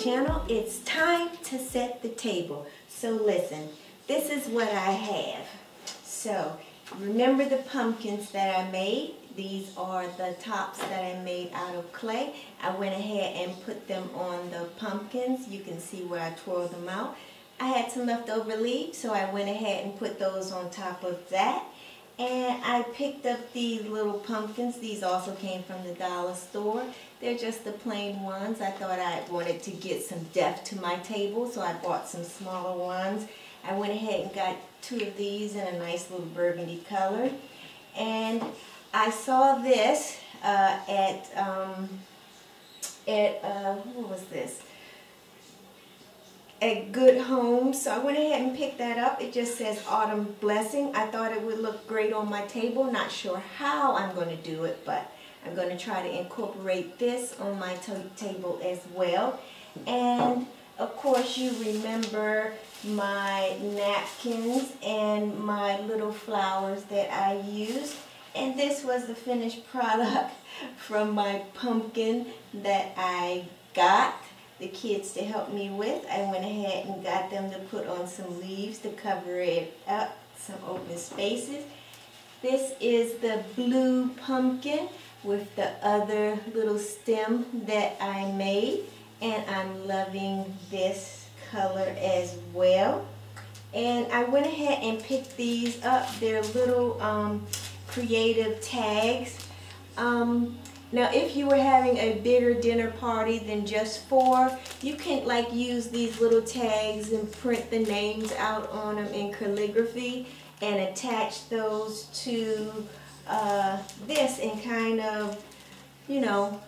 channel. It's time to set the table. So listen, this is what I have. So remember the pumpkins that I made? These are the tops that I made out of clay. I went ahead and put them on the pumpkins. You can see where I twirled them out. I had some leftover leaves, so I went ahead and put those on top of that. And I picked up these little pumpkins. These also came from the dollar store. They're just the plain ones. I thought I wanted to get some depth to my table, so I bought some smaller ones. I went ahead and got 2 of these in a nice little burgundy color. And I saw this what was this? At Good Home, so I went ahead and picked that up. It just says Autumn Blessing. I thought it would look great on my table. Not sure how I'm going to do it, but I'm going to try to incorporate this on my table as well. And of course you remember my napkins and my little flowers that I used. And this was the finished product from my pumpkin that I got the kids to help me with. I went ahead and got them to put on some leaves to cover it up, some open spaces. This is the blue pumpkin with the other little stem that I made, and I'm loving this color as well. And I went ahead and picked these up. They're little creative tags. Now if you were having a bigger dinner party than just 4, you can like use these little tags and print the names out on them in calligraphy and attach those to this and kind of, you know,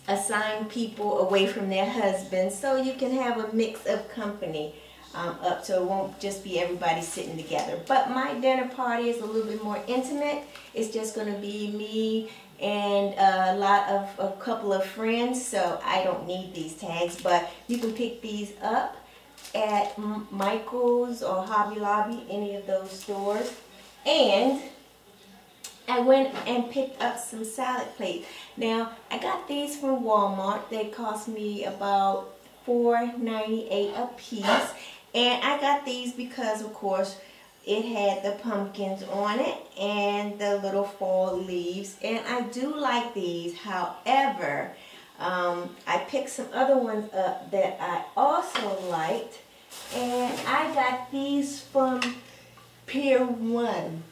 assign people away from their husbands, so you can have a mix of company up, so it won't just be everybody sitting together. But my dinner party is a little bit more intimate. It's just going to be me and a couple of friends, so I don't need these tags, but you can pick these up at Michael's or Hobby Lobby, any of those stores. And I went and picked up some salad plates. Now I got these from Walmart. They cost me about $4.98 a piece, and I got these because of course it had the pumpkins on it and the little fall leaves, and I do like these. However, I picked some other ones up that I also liked, and I got these from Pier 1.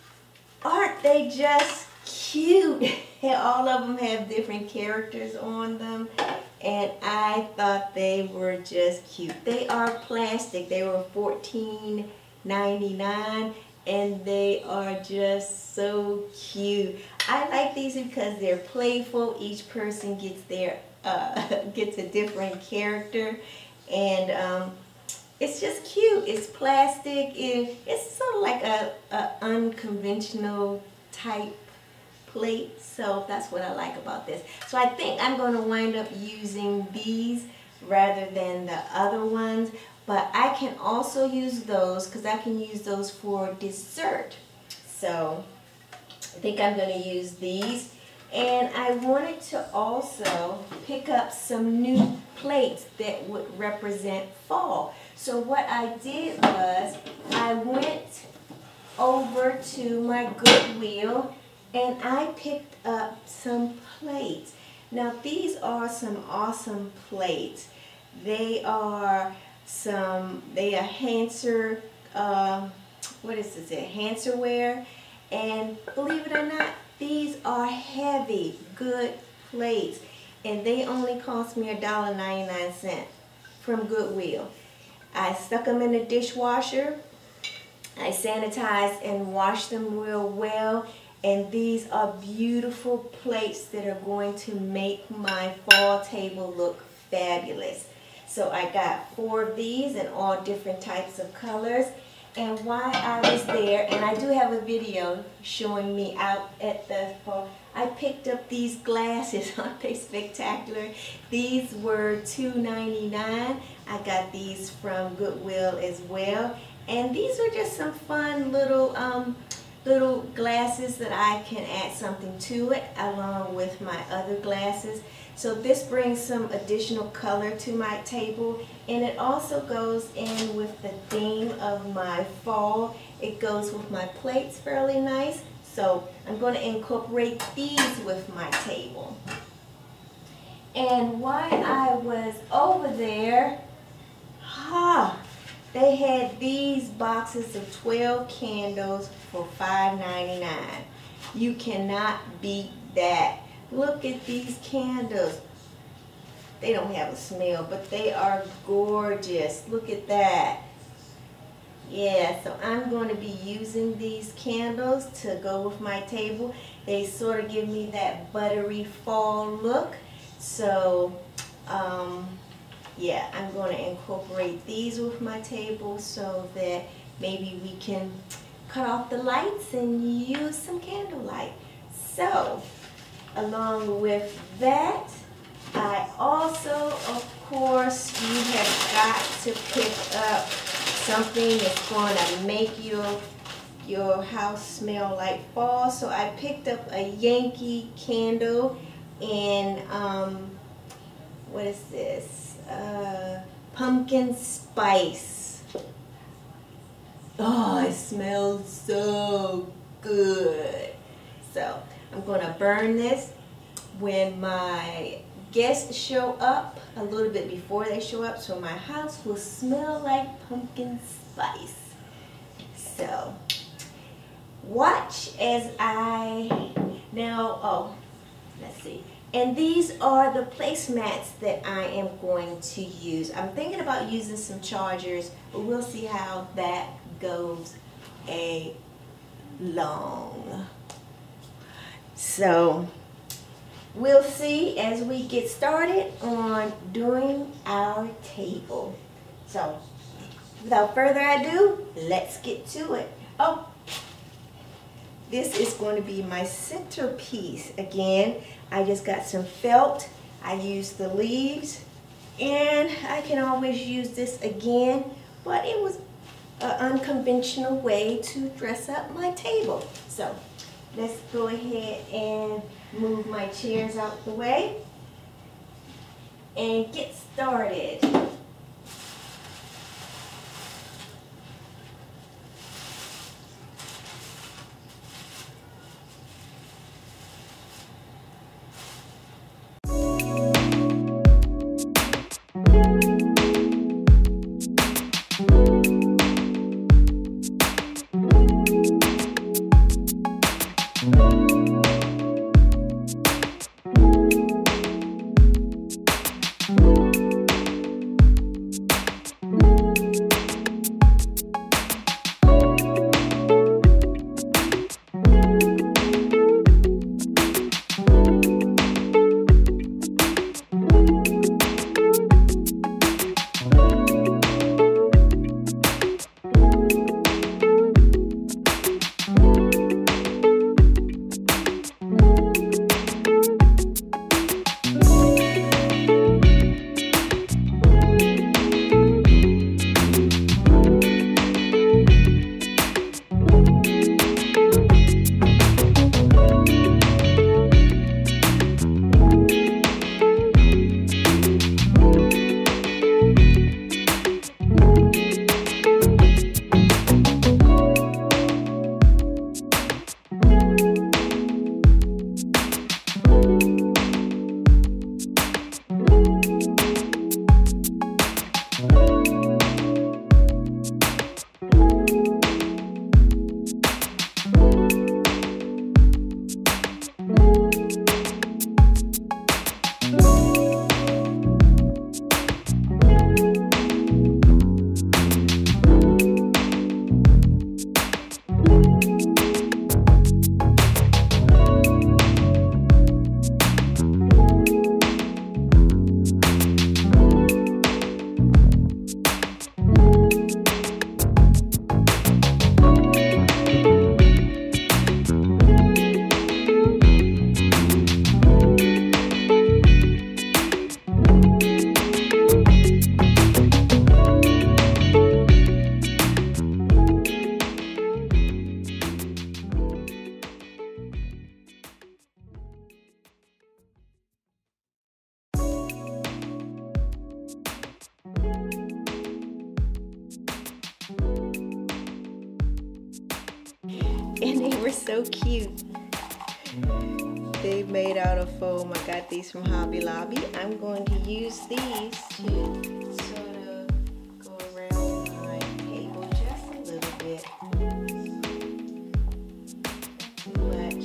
Aren't they just cute? All of them have different characters on them, and I thought they were just cute. They are plastic. They were $14.99, and they are just so cute. I like these because they're playful. Each person gets their gets a different character, and it's just cute. It's plastic. It's sort of like a unconventional type plate, so that's what I like about this. So I think I'm going to wind up using these rather than the other ones. But I can also use those because I can use those for dessert. So I think I'm going to use these. And I wanted to also pick up some new plates that would represent fall. So what I did was I went over to my Goodwill and I picked up some plates. Now these are some awesome plates. They are Hanser, what is this, Hanserware, and believe it or not, these are heavy, good plates, and they only cost me $1.99 from Goodwill. I stuck them in the dishwasher, I sanitized and washed them real well, and these are beautiful plates that are going to make my fall table look fabulous. So I got 4 of these in all different types of colors. And while I was there, and I do have a video showing me out at the fall, I picked up these glasses. Aren't they spectacular? These were $2.99. I got these from Goodwill as well. And these are just some fun little little glasses that I can add something to it along with my other glasses. So this brings some additional color to my table, and it also goes in with the theme of my fall. It goes with my plates fairly nice. So I'm going to incorporate these with my table. And while I was over there, they had these boxes of 12 candles for $5.99. You cannot beat that. Look at these candles. They don't have a smell, but they are gorgeous. Look at that. Yeah, so I'm going to be using these candles to go with my table. They sort of give me that buttery fall look. So, yeah, I'm going to incorporate these with my table so that maybe we can cut off the lights and use some candlelight. So, along with that, I also, of course, you have got to pick up something that's going to make your house smell like fall. So I picked up a Yankee candle in, what is this? Pumpkin spice. Oh, it smells so good. So I'm going to burn this when my guests show up, a little bit before they show up, so my house will smell like pumpkin spice. So watch as I let's see. And these are the placemats that I am going to use. I'm thinking about using some chargers, but we'll see how that goes along. So we'll see as we get started on doing our table. So without further ado, let's get to it. Oh, this is going to be my centerpiece. Again, I just got some felt. I used the leaves, and I can always use this again, but it was an unconventional way to dress up my table. So let's go ahead and move my chairs out the way and get started. And they were so cute. They made out of foam. I got these from Hobby Lobby. I'm going to use these to sort of go around my table just a little bit. Too much.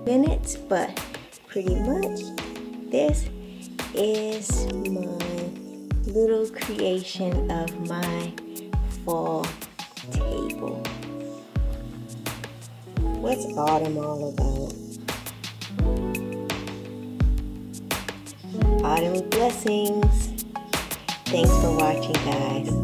Minutes, but pretty much this is my little creation of my fall table. What's autumn all about? Autumn blessings. Thanks for watching, guys.